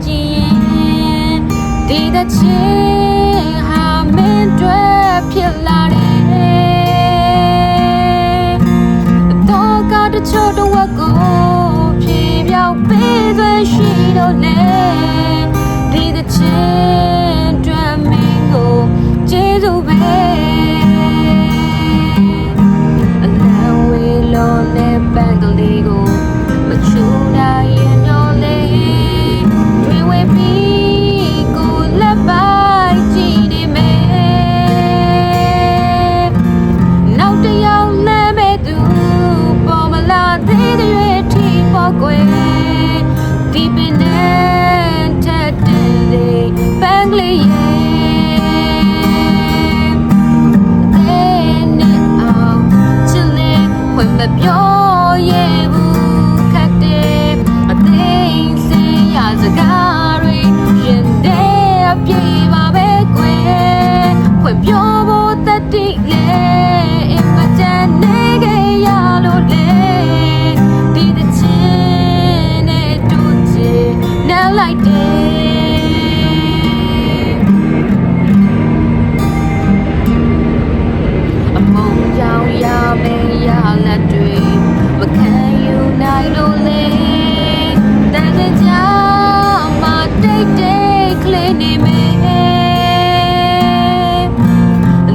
ကြည့်ရင်ဒီတဲ့ချင်းဟာမင်းတွေဖြစ်လာတယ်တော့ကတချို့တော့ဝက်ကိုဖြေပြောက်ပေးသွေးရှိတော့လေဒီတဲ့ချင်းတွေမင်းကိုကျေးဇူးပဲအလံဝေလုံးနဲ့ပန်းကလေးကိုမချူနိုင်ရင်တော့လေတွေဝေပြီးကိုလက်ပိုက်ကြည့်နေမယ်နောက်တစ်ယောက်လည်းမဲ့သူပေါ်မလာသေးတဲ့ရွေးထိပေါ်ကွယ်ဒီပင်နဲ့ထက်တဲ့လေပန်းကလေးမပြောရဘူးခက်တယ်အသိစိတ်ရစကားတွေရင်ထဲအပြေပါပဲကွယ်ဖွင့်ပြောဖို့တတိလေအမတန်နေကြရလို့လေဒီတဲ့ချင်းနဲ့တို့ချင်နဲ့လိုက်တယ်အမုန်းကြောင်ရမယ်လက်တွေမခံယူနိုင်လို့လေတန်တဲ့ကြောင်မတိတ်တိတ်ကလေးနေမယ်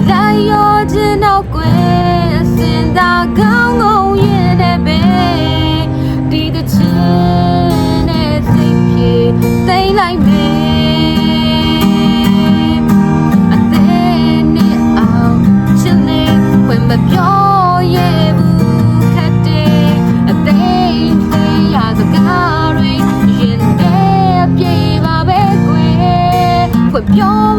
လိုက်ရောခြင်းတော့ကွယ်အစင်သာကောင်းကောင်းရင်နဲ့ပဲဒီတဲ့ချင်းနဲ့စိတ်ပြေသိမ့်လိုက်မယ်အသေးနဲ့အောင်ချစ်နေခွင့်မပြောရဲ့ပြော